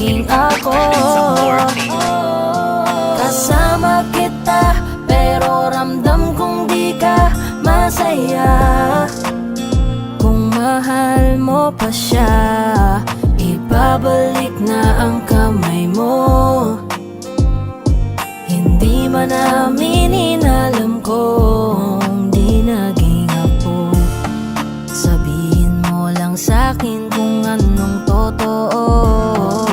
maging ako. Kasama kita pero ramdam kong di ka masaya. Kung mahal mo pa siya, ibabalik na ang kamay mo. Hindi man namin inalam kung di naging ako. Sabihin mo lang sa'kin kung anong totoo.